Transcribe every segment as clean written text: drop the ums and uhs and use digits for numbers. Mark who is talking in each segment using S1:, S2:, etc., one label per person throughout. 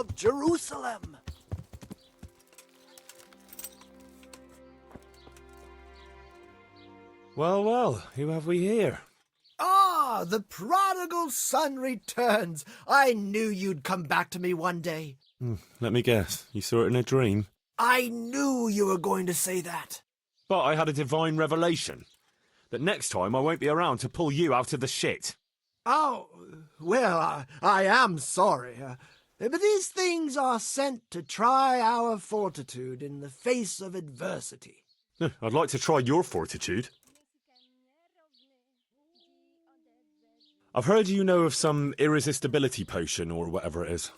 S1: of Jerusalem.
S2: Well, well, who have we here?
S1: Ah, the prodigal son returns. I knew you'd come back to me one day.
S2: Let me guess, you saw it in a dream?
S1: I knew you were going to say that.
S2: But I had a divine revelation. That next time I won't be around to pull you out of the shit.
S1: Oh, well, I am sorry. But these things are sent to try our fortitude in the face of adversity.
S2: I'd like to try your fortitude. I've heard you know of some irresistibility potion or whatever it is.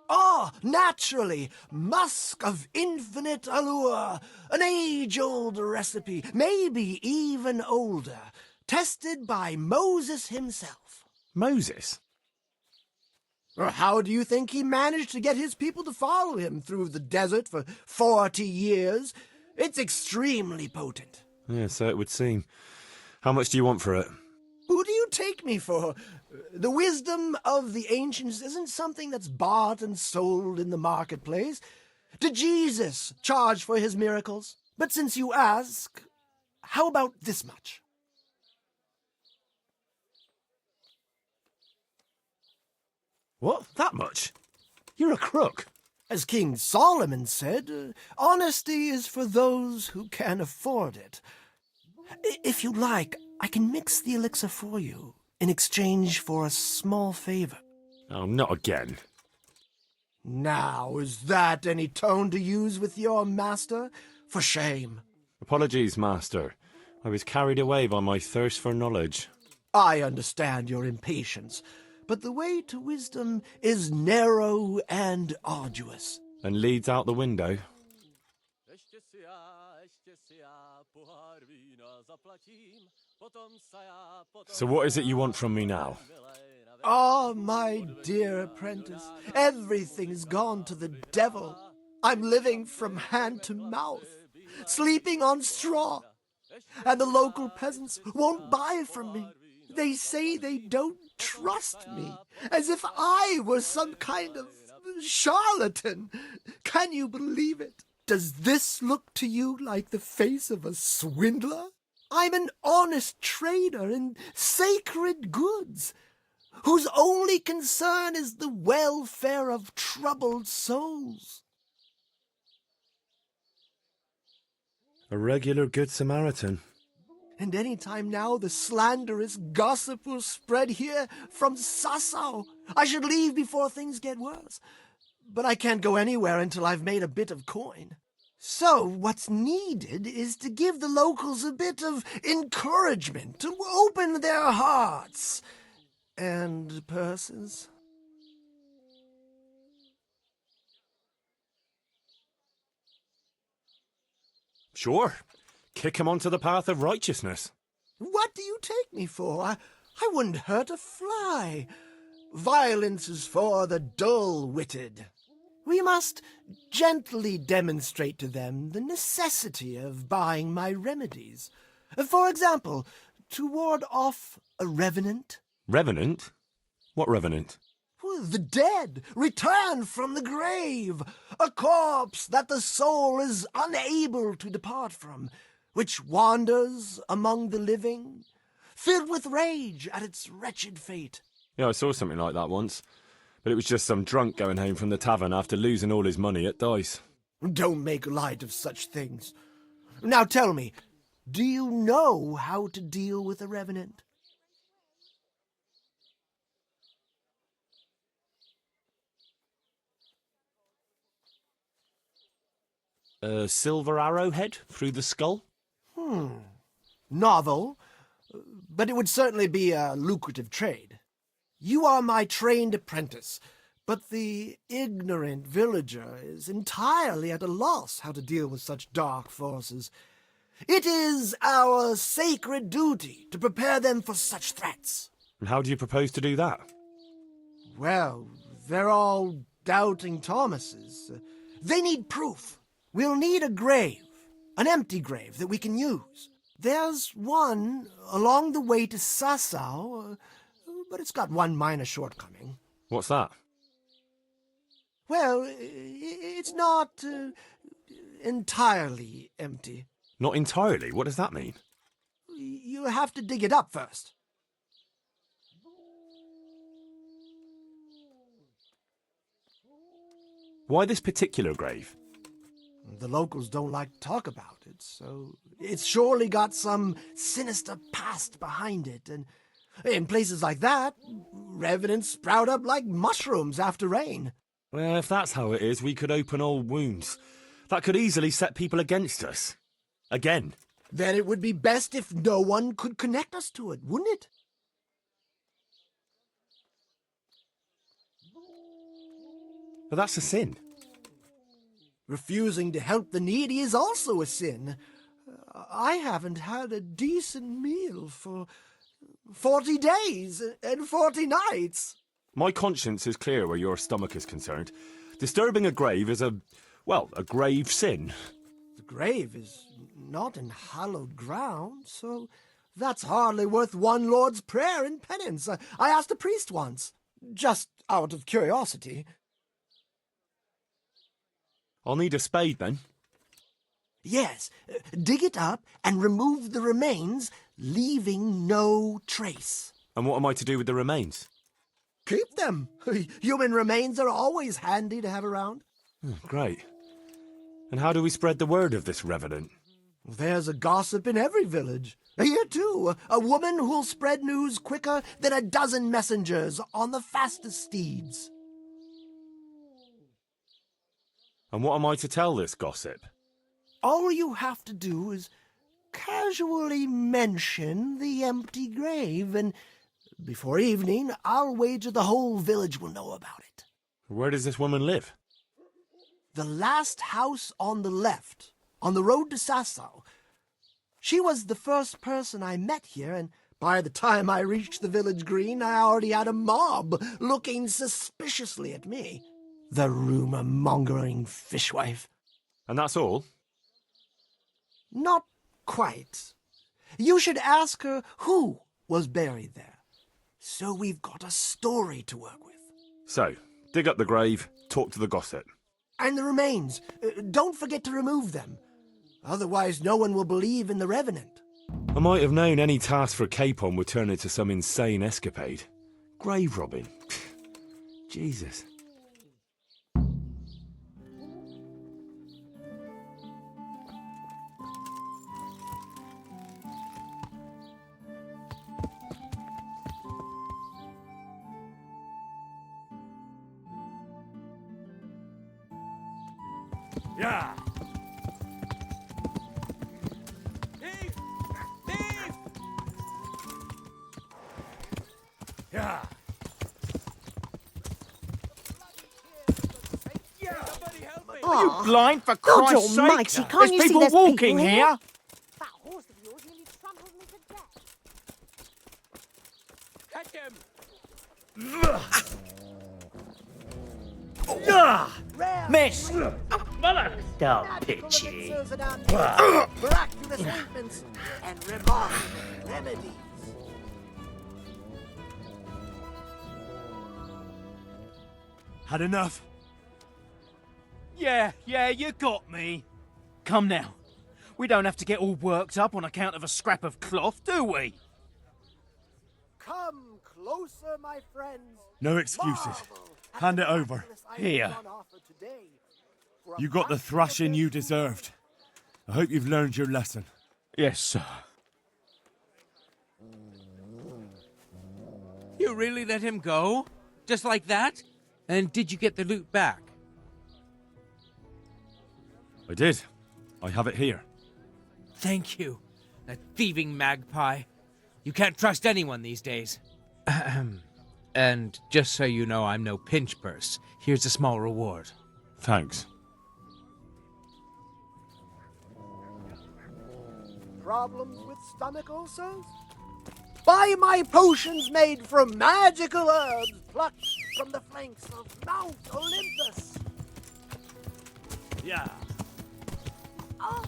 S1: Ah, naturally, musk of infinite allure, an age-old recipe, maybe even older, tested by Moses himself.
S2: Moses?
S1: How do you think he managed to get his people to follow him through the desert for 40 years? It's extremely potent.
S2: Yeah, so it would seem. How much do you want for it?
S1: Who do you take me for? The wisdom of the ancients isn't something that's bought and sold in the marketplace. Did Jesus charge for his miracles? But since you ask, how about this much?
S2: What? That much? You're a crook.
S1: As King Solomon said, honesty is for those who can afford it. If you like, I can mix the elixir for you in exchange for a small favor.
S2: Oh, not again.
S1: Now, is that any tone to use with your master? For shame.
S2: Apologies, Master. I was carried away by my thirst for knowledge.
S1: I understand your impatience, but the way to wisdom is narrow and arduous.
S2: And leads out the window. So what is it you want from me now?
S1: Ah, my dear apprentice, everything's gone to the devil. I'm living from hand to mouth, sleeping on straw, and the local peasants won't buy from me. They say they don't trust me, as if I were some kind of charlatan. Can you believe it? Does this look to you like the face of a swindler? I'm an honest trader in sacred goods, whose only concern is the welfare of troubled souls.
S2: A regular Good Samaritan.
S1: And any time now the slanderous gossip will spread here from Sassau. I should leave before things get worse. But I can't go anywhere until I've made a bit of coin. So what's needed is to give the locals a bit of encouragement, to open their hearts and purses.
S2: Sure. Kick him onto the path of righteousness.
S1: What do you take me for? I wouldn't hurt a fly. Violence is for the dull-witted. We must gently demonstrate to them the necessity of buying my remedies. For example, to ward off a revenant.
S2: Revenant? What revenant?
S1: The dead, returned from the grave, a corpse that the soul is unable to depart from, which wanders among the living, filled with rage at its wretched fate.
S2: Yeah, I saw something like that once. But it was just some drunk going home from the tavern after losing all his money at dice.
S1: Don't make light of such things. Now tell me, do you know how to deal with a revenant?
S2: A silver arrowhead through the skull?
S1: Novel, but it would certainly be a lucrative trade. You are my trained apprentice, but the ignorant villager is entirely at a loss how to deal with such dark forces. It is our sacred duty to prepare them for such threats.
S2: And how do you propose to do that?
S1: Well, they're all doubting Thomases. They need proof. We'll need a grave, an empty grave that we can use. There's one along the way to Sassau, but it's got one minor shortcoming.
S2: What's that?
S1: Well, it's not entirely empty.
S2: Not entirely? What does that mean?
S1: You have to dig it up first.
S2: Why this particular grave?
S1: The locals don't like to talk about it, so it's surely got some sinister past behind it. And in places like that, revenants sprout up like mushrooms after rain.
S2: Well, if that's how it is, we could open old wounds. That could easily set people against us. Again.
S1: Then it would be best if no one could connect us to it, wouldn't it?
S2: But that's a sin.
S1: Refusing to help the needy is also a sin. I haven't had a decent meal for 40 days and 40 nights.
S2: My conscience is clear where your stomach is concerned. Disturbing a grave is a grave sin.
S1: The grave is not in hallowed ground, so that's hardly worth one Lord's Prayer in penance. I asked a priest once, just out of curiosity.
S2: I'll need a spade then.
S1: Yes, dig it up and remove the remains, leaving no trace.
S2: And what am I to do with the remains?
S1: Keep them. Human remains are always handy to have around.
S2: Great. And how do we spread the word of this revenant?
S1: There's a gossip in every village. Here, too, a woman who'll spread news quicker than a dozen messengers on the fastest steeds.
S2: And what am I to tell this gossip?
S1: All you have to do is casually mention the empty grave, and before evening, I'll wager the whole village will know about it.
S2: Where does this woman live?
S1: The last house on the left, on the road to Sasau. She was the first person I met here, and by the time I reached the village green, I already had a mob looking suspiciously at me. The rumor-mongering fishwife.
S2: And that's all?
S1: Not quite. You should ask her who was buried there. So we've got a story to work with.
S2: So, dig up the grave, talk to the gossip.
S1: And the remains. Don't forget to remove them. Otherwise, no one will believe in the Revenant.
S2: I might have known any task for Capon would turn into some insane escapade. Grave robbing. Jesus.
S3: Yeah. Thief! Thief! Yeah.
S4: Are you blind, for Christ's sake?
S5: Almighty, can't you
S4: There's
S5: see
S4: people
S5: there's
S4: walking
S5: people
S4: here.
S5: That horse of yours nearly trampled me to death.
S3: Catch him!
S4: Miss!
S5: Don't pitchy.
S1: Miraculous ointments and remarkable remedies.
S3: Had enough?
S4: Yeah, you got me. Come now. We don't have to get all worked up on account of a scrap of cloth, do we?
S1: Come closer, my friends.
S3: No excuses. Hand it over.
S4: Here.
S3: You got the thrashing you deserved. I hope you've learned your lesson.
S4: Yes, sir.
S6: You really let him go? Just like that? And did you get the loot back?
S2: I did. I have it here.
S6: Thank you. That thieving magpie. You can't trust anyone these days. And just so you know, I'm no pinch purse. Here's a small reward.
S2: Thanks.
S1: Problems with stomach ulcers? Buy my potions made from magical herbs plucked from the flanks of Mount Olympus.
S3: Yeah.
S1: Oh.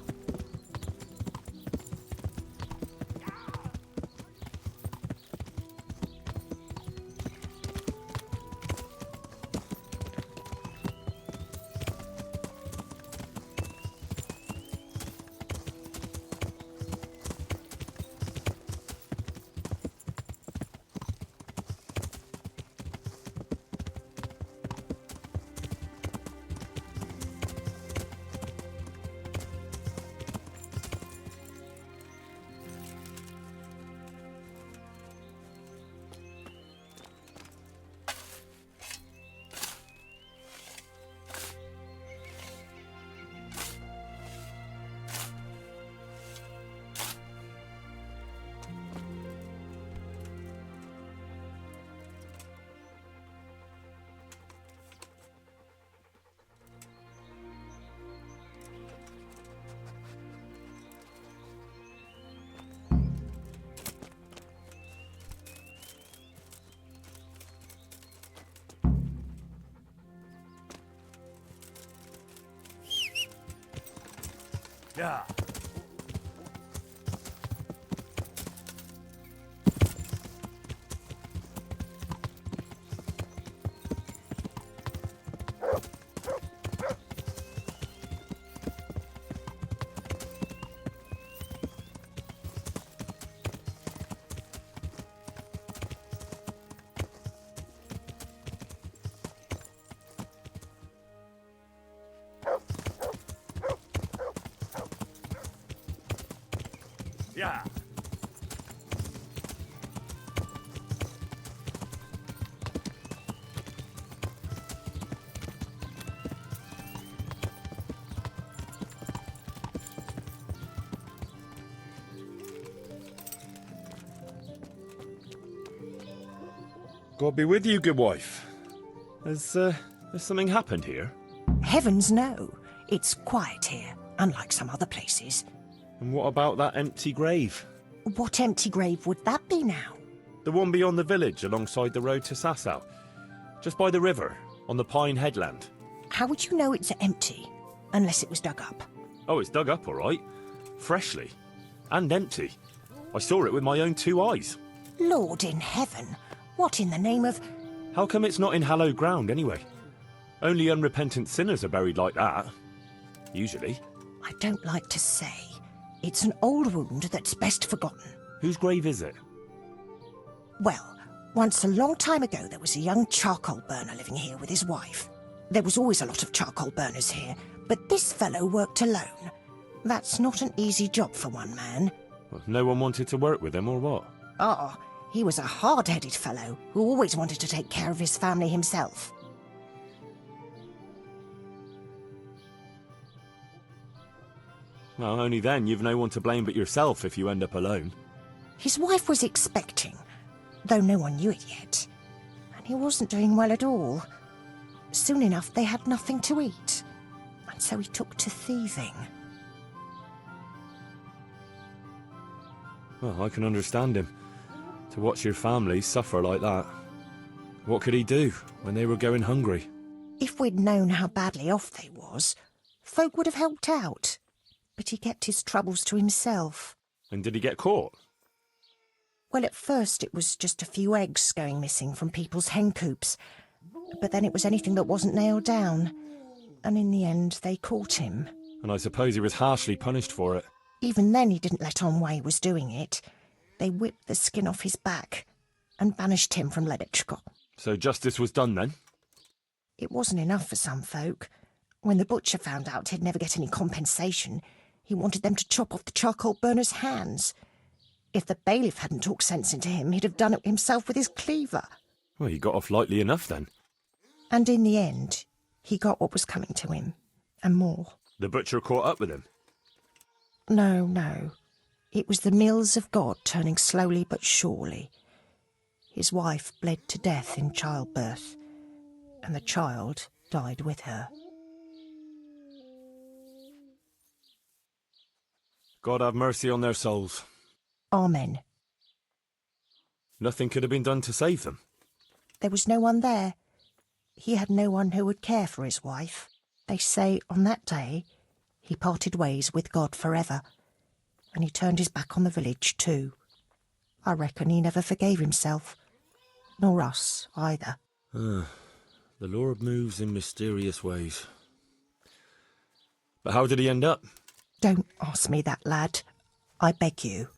S3: Yeah. Yeah.
S2: God be with you, good wife. Has something happened here?
S7: Heavens no. It's quiet here, unlike some other places.
S2: And what about that empty grave?
S7: What empty grave would that be now?
S2: The one beyond the village, alongside the road to Sasau. Just by the river, on the Pine Headland.
S7: How would you know it's empty? Unless it was dug up.
S2: Oh, it's dug up, all right. Freshly. And empty. I saw it with my own 2 eyes.
S7: Lord in heaven, what in the name of...
S2: How come it's not in hallowed ground, anyway? Only unrepentant sinners are buried like that. Usually.
S7: I don't like to say. It's an old wound that's best forgotten.
S2: Whose grave is it?
S7: Well, once a long time ago there was a young charcoal burner living here with his wife. There was always a lot of charcoal burners here, but this fellow worked alone. That's not an easy job for one man.
S2: Well, no one wanted to work with him, or what?
S7: Oh, he was a hard-headed fellow who always wanted to take care of his family himself.
S2: Well, only then you've no one to blame but yourself if you end up alone.
S7: His wife was expecting, though no one knew it yet. And he wasn't doing well at all. Soon enough they had nothing to eat. And so he took to thieving.
S2: Well, I can understand him. To watch your family suffer like that. What could he do when they were going hungry?
S7: If we'd known how badly off they was, folk would have helped out. But he kept his troubles to himself.
S2: And did he get caught?
S7: Well, at first it was just a few eggs going missing from people's hen coops. But then it was anything that wasn't nailed down. And in the end, they caught him.
S2: And I suppose he was harshly punished for it.
S7: Even then he didn't let on why he was doing it. They whipped the skin off his back and banished him from Leditchko.
S2: So justice was done then?
S7: It wasn't enough for some folk. When the butcher found out he'd never get any compensation, he wanted them to chop off the charcoal burner's hands. If the bailiff hadn't talked sense into him, he'd have done it himself with his cleaver.
S2: Well, he got off lightly enough then.
S7: And in the end, he got what was coming to him, and more.
S2: The butcher caught up with him?
S7: No. It was the mills of God turning slowly but surely. His wife bled to death in childbirth, and the child died with her.
S2: God have mercy on their souls.
S7: Amen.
S2: Nothing could have been done to save them.
S7: There was no one there. He had no one who would care for his wife. They say on that day he parted ways with God forever, and he turned his back on the village too. I reckon he never forgave himself, nor us either.
S2: The Lord moves in mysterious ways. But how did he end up?
S7: Don't ask me that, lad. I beg you.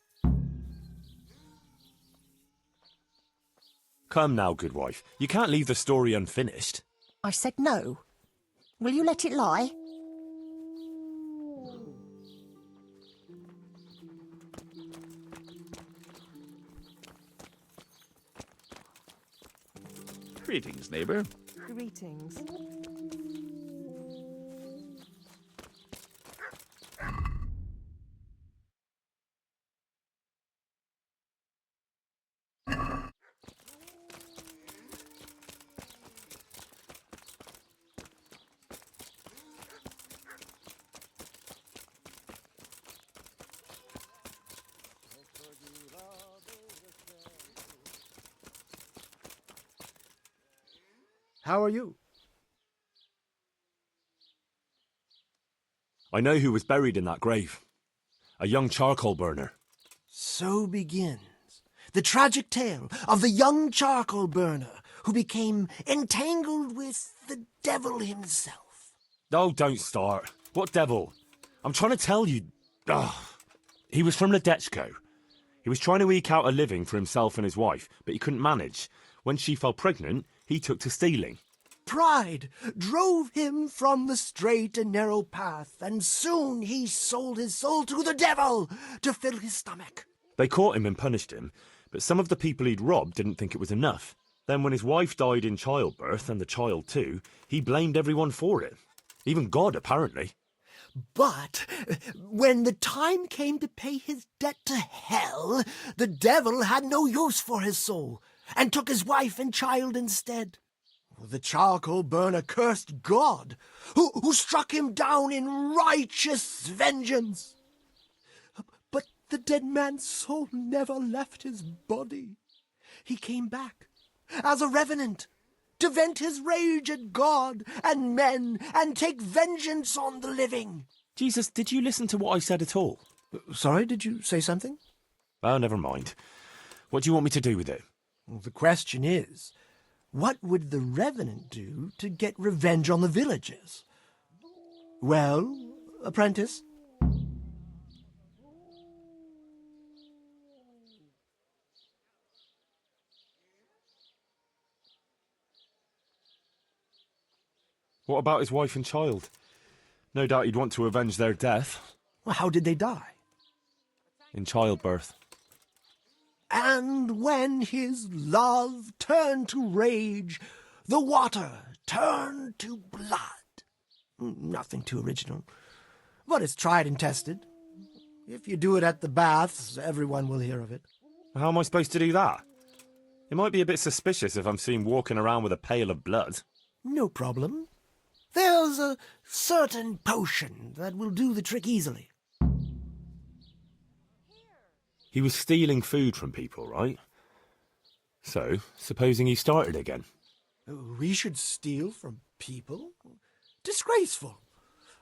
S2: Come now, good wife. You can't leave the story unfinished.
S7: I said no. Will you let it lie?
S8: Greetings, neighbor.
S9: Greetings.
S1: How are you?
S2: I know who was buried in that grave. A young charcoal burner.
S1: So begins the tragic tale of the young charcoal burner who became entangled with the devil himself.
S2: Oh, don't start. What devil? I'm trying to tell you. He was from Ledechko. He was trying to eke out a living for himself and his wife, but he couldn't manage. When she fell pregnant, he took to stealing.
S1: Pride drove him from the straight and narrow path, and soon he sold his soul to the devil to fill his stomach.
S2: They caught him and punished him, but some of the people he'd robbed didn't think it was enough. Then when his wife died in childbirth, and the child too, he blamed everyone for it. Even God, apparently.
S1: But when the time came to pay his debt to hell, the devil had no use for his soul, and took his wife and child instead. The charcoal burner cursed God, who struck him down in righteous vengeance. But the dead man's soul never left his body. He came back as a revenant to vent his rage at God and men and take vengeance on the living.
S2: Jesus, did you listen to what I said at all?
S1: Sorry, did you say something?
S2: Well, never mind. What do you want me to do with it?
S1: Well, the question is, what would the Revenant do to get revenge on the villagers? Well, apprentice?
S2: What about his wife and child? No doubt he'd want to avenge their death.
S1: Well, how did they die?
S2: In childbirth.
S1: And when his love turned to rage, the water turned to blood. Nothing too original, but it's tried and tested. If you do it at the baths, everyone will hear of it.
S2: How am I supposed to do that? It might be a bit suspicious if I'm seen walking around with a pail of blood.
S1: No problem. There's a certain potion that will do the trick easily.
S2: He was stealing food from people, right? So, supposing he started again.
S1: We should steal from people? Disgraceful.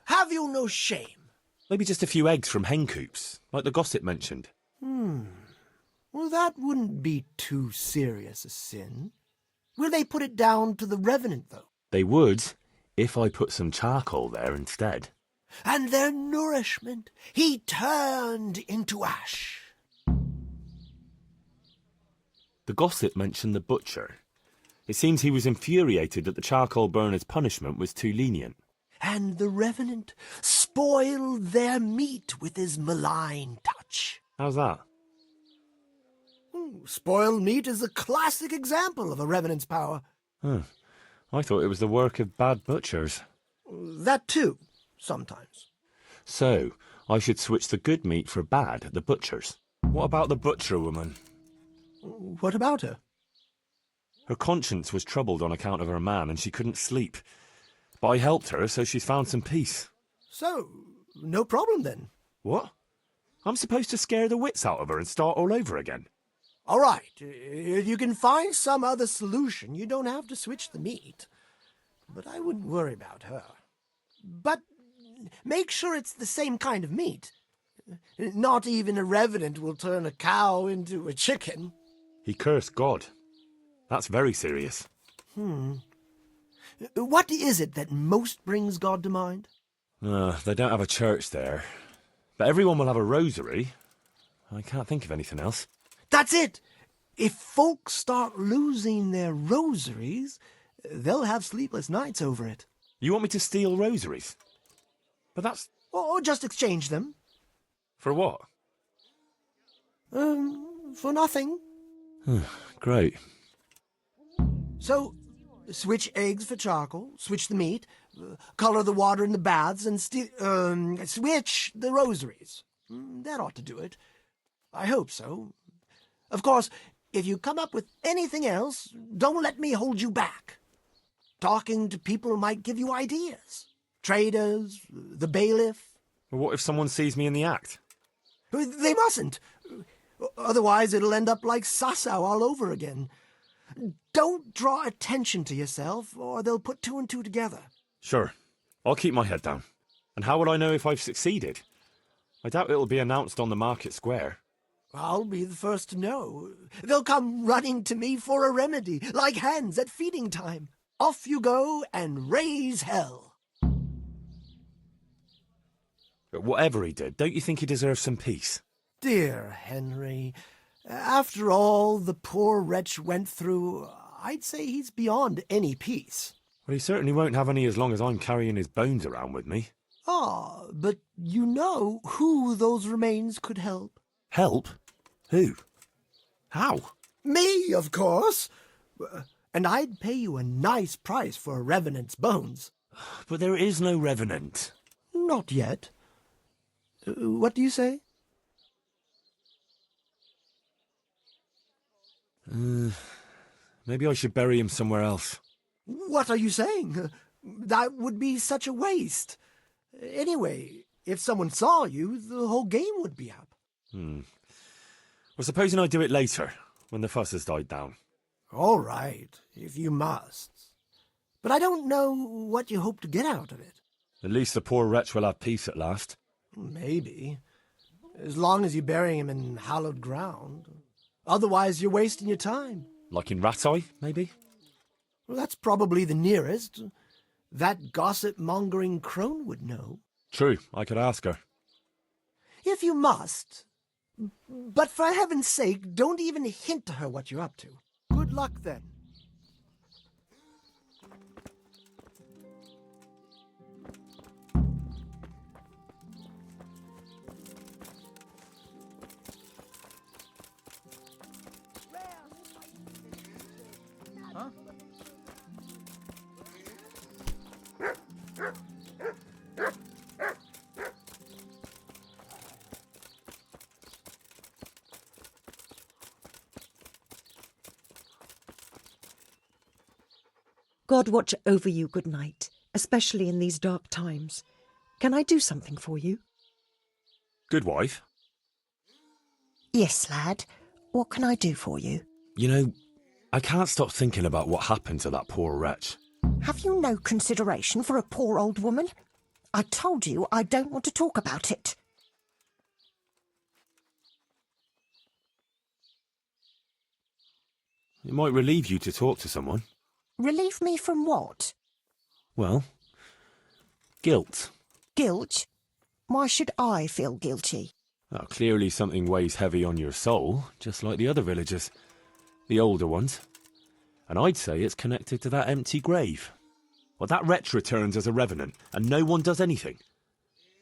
S1: Have you no shame?
S2: Maybe just a few eggs from hen coops, like the gossip mentioned.
S1: Well, that wouldn't be too serious a sin. Will they put it down to the Revenant, though?
S2: They would, if I put some charcoal there instead.
S1: And their nourishment he turned into ash.
S2: The gossip mentioned the butcher. It seems he was infuriated that the charcoal burner's punishment was too lenient.
S1: And the Revenant spoiled their meat with his malign touch.
S2: How's that?
S1: Spoiled meat is a classic example of a Revenant's power.
S2: I thought it was the work of bad butchers.
S1: That too, sometimes.
S2: So, I should switch the good meat for bad at the butcher's. What about the butcher woman?
S1: What about her?
S2: Her conscience was troubled on account of her man, and she couldn't sleep. But I helped her, so she's found some peace.
S1: So, no problem then.
S2: What? I'm supposed to scare the wits out of her and start all over again?
S1: All right, if you can find some other solution, you don't have to switch the meat. But I wouldn't worry about her. But make sure it's the same kind of meat. Not even a Revenant will turn a cow into a chicken.
S2: He cursed God. That's very serious.
S1: What is it that most brings God to mind?
S2: They don't have a church there. But everyone will have a rosary. I can't think of anything else.
S1: That's it! If folks start losing their rosaries, they'll have sleepless nights over it.
S2: You want me to steal rosaries? But that's...
S1: Or just exchange them.
S2: For what?
S1: For nothing.
S2: Great.
S1: So, switch eggs for charcoal, switch the meat, color the water in the baths, and switch the rosaries. That ought to do it. I hope so. Of course, if you come up with anything else, don't let me hold you back. Talking to people might give you ideas. Traders, the bailiff.
S2: Well, what if someone sees me in the act?
S1: They mustn't. Otherwise, it'll end up like Sasau all over again. Don't draw attention to yourself, or they'll put two and two together.
S2: Sure. I'll keep my head down. And how will I know if I've succeeded? I doubt it'll be announced on the market square.
S1: I'll be the first to know. They'll come running to me for a remedy, like hens at feeding time. Off you go and raise hell.
S2: But whatever he did, don't you think he deserves some peace?
S1: Dear Henry, after all the poor wretch went through, I'd say he's beyond any peace.
S2: Well, he certainly won't have any as long as I'm carrying his bones around with me.
S1: Ah, but you know who those remains could help?
S2: Help? Who? How?
S1: Me, of course. And I'd pay you a nice price for a Revenant's bones.
S2: But there is no Revenant.
S1: Not yet. What do you say?
S2: Maybe I should bury him somewhere else.
S1: What are you saying? That would be such a waste. Anyway, if someone saw you, the whole game would be up.
S2: Well, supposing I do it later, when the fuss has died down.
S1: All right, if you must. But I don't know what you hope to get out of it.
S2: At least the poor wretch will have peace at last.
S1: Maybe. As long as you bury him in hallowed ground. Otherwise, you're wasting your time.
S2: Like in Rattay, maybe?
S1: Well, that's probably the nearest. That gossip-mongering crone would know.
S2: True, I could ask her.
S1: If you must. But for heaven's sake, don't even hint to her what you're up to. Good luck, then.
S7: God watch over you, good night, especially in these dark times. Can I do something for you?
S2: Good wife.
S7: Yes, lad. What can I do for you?
S2: You know, I can't stop thinking about what happened to that poor wretch.
S7: Have you no consideration for a poor old woman? I told you I don't want to talk about it.
S2: It might relieve you to talk to someone.
S7: Relieve me from what?
S2: Well, guilt.
S7: Guilt? Why should I feel guilty?
S2: Well, clearly something weighs heavy on your soul, just like the other villagers. The older ones. And I'd say it's connected to that empty grave. Well, that wretch returns as a revenant, and no one does anything.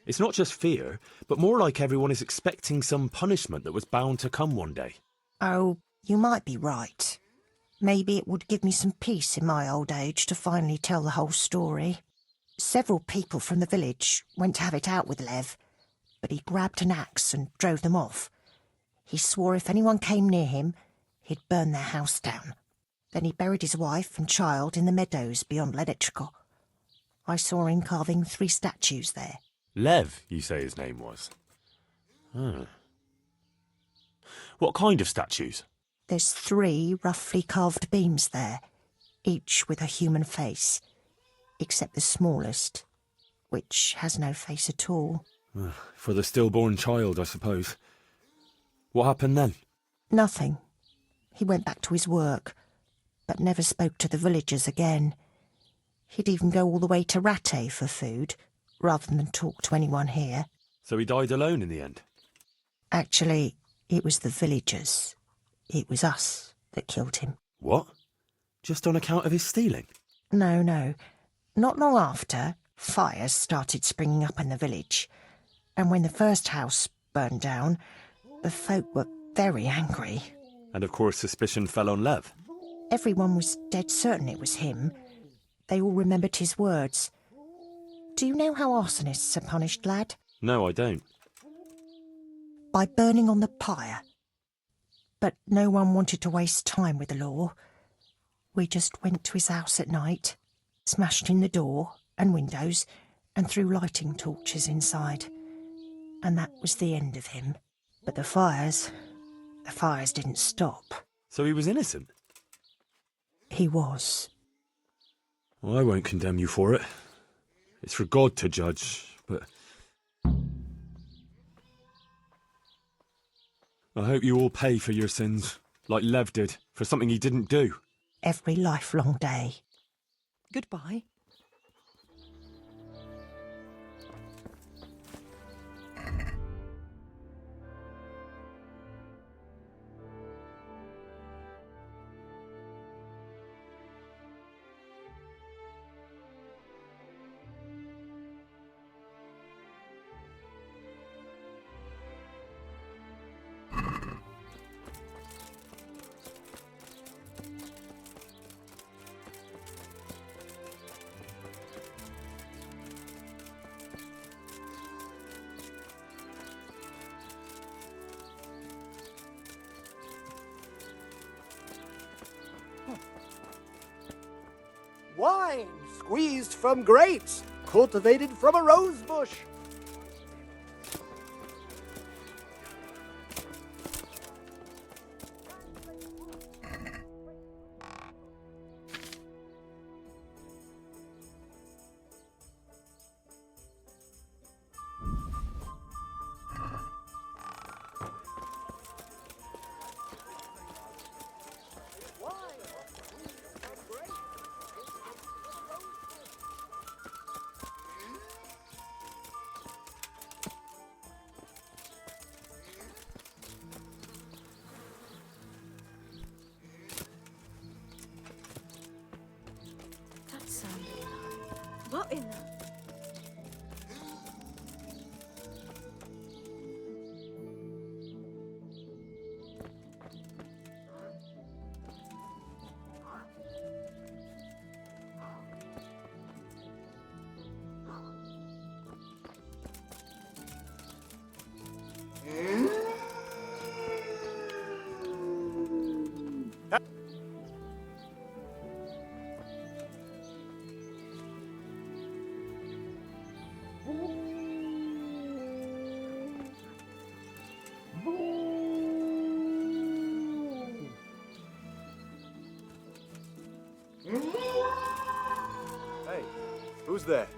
S2: It's not just fear, but more like everyone is expecting some punishment that was bound to come one day.
S7: Oh, you might be right. Maybe it would give me some peace in my old age to finally tell the whole story. Several people from the village went to have it out with Lev, but he grabbed an axe and drove them off. He swore if anyone came near him, he'd burn their house down. Then he buried his wife and child in the meadows beyond Ledechko. I saw him carving 3 statues there.
S2: Lev, you say his name was? What kind of statues?
S7: There's 3 roughly carved beams there, each with a human face, except the smallest, which has no face at all.
S2: For the stillborn child, I suppose. What happened then?
S7: Nothing. He went back to his work, but never spoke to the villagers again. He'd even go all the way to Rattay for food, rather than talk to anyone here.
S2: So he died alone in the end?
S7: Actually, it was the villagers. It was us that killed him.
S2: What? Just on account of his stealing?
S7: No. Not long after, fires started springing up in the village. And when the first house burned down, the folk were very angry.
S2: And of course suspicion fell on Lev.
S7: Everyone was dead certain it was him. They all remembered his words. Do you know how arsonists are punished, lad?
S2: No, I don't.
S7: By burning on the pyre. But no one wanted to waste time with the law. We just went to his house at night, smashed in the door and windows, and threw lighting torches inside. And that was the end of him. But the fires didn't stop.
S2: So he was innocent?
S7: He was.
S2: Well, I won't condemn you for it. It's for God to judge, but I hope you all pay for your sins, like Lev did, for something he didn't do.
S7: Every lifelong day.
S9: Goodbye.
S1: Wine squeezed from grapes, cultivated from a rose bush.
S5: That sounded like... What in the...
S10: Hey, who's there?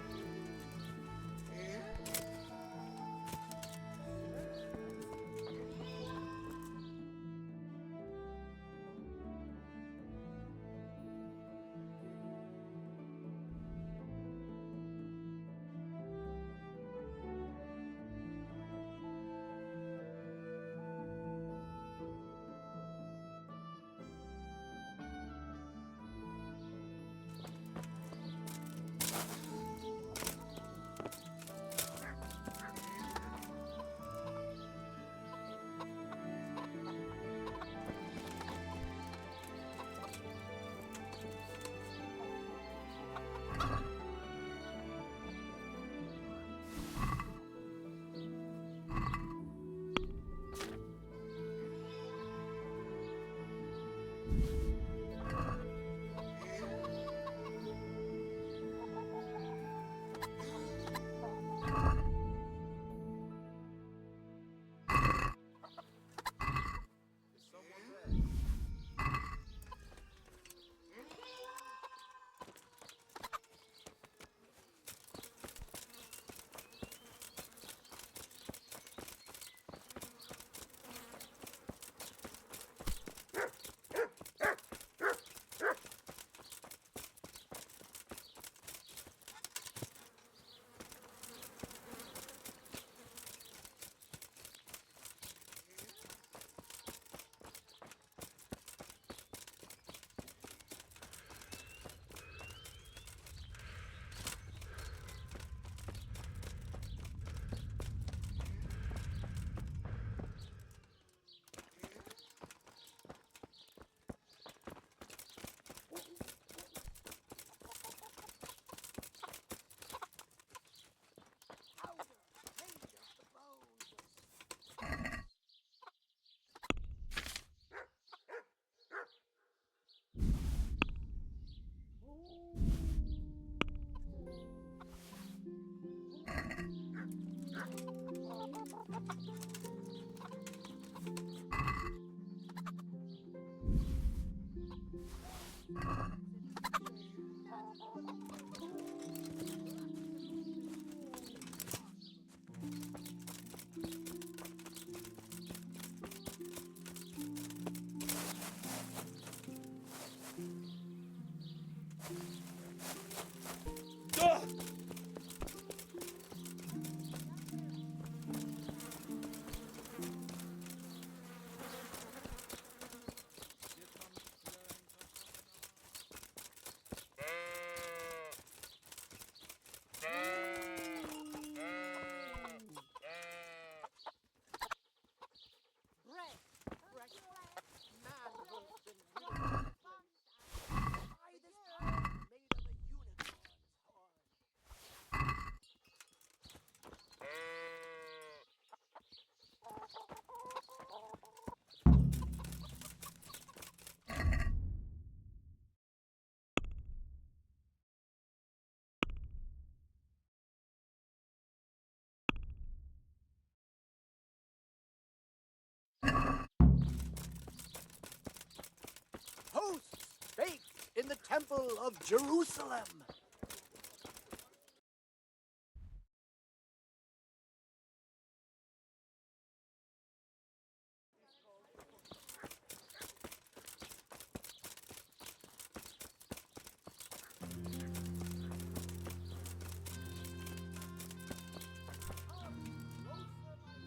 S1: temple of Jerusalem.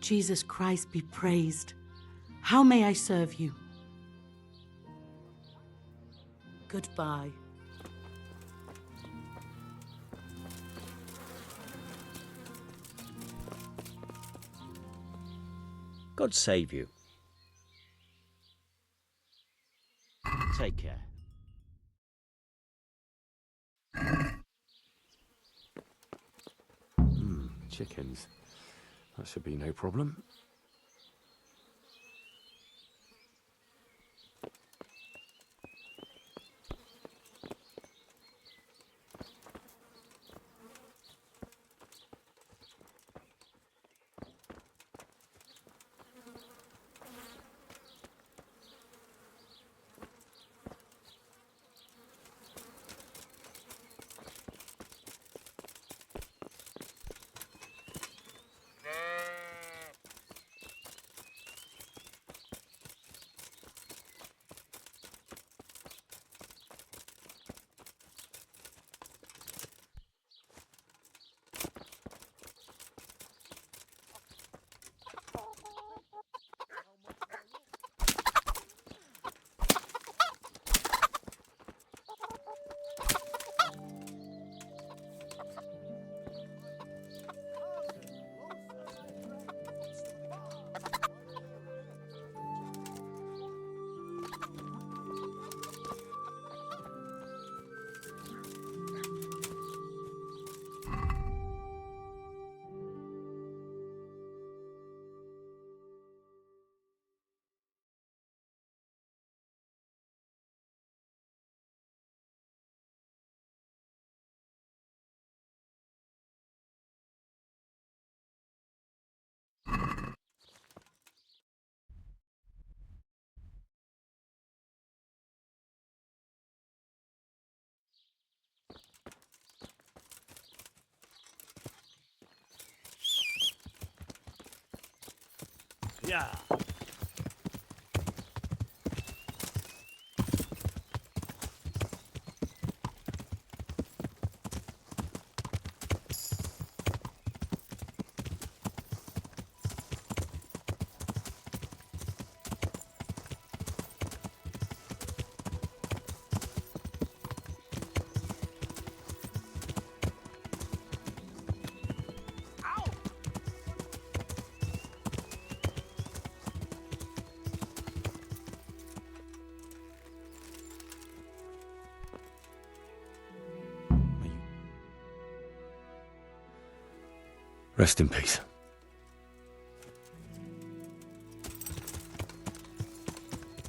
S11: Jesus Christ be praised. How may I serve you? Goodbye.
S12: God save you. Take care.
S2: Chickens. That should be no problem.
S3: Yeah.
S2: Rest in peace.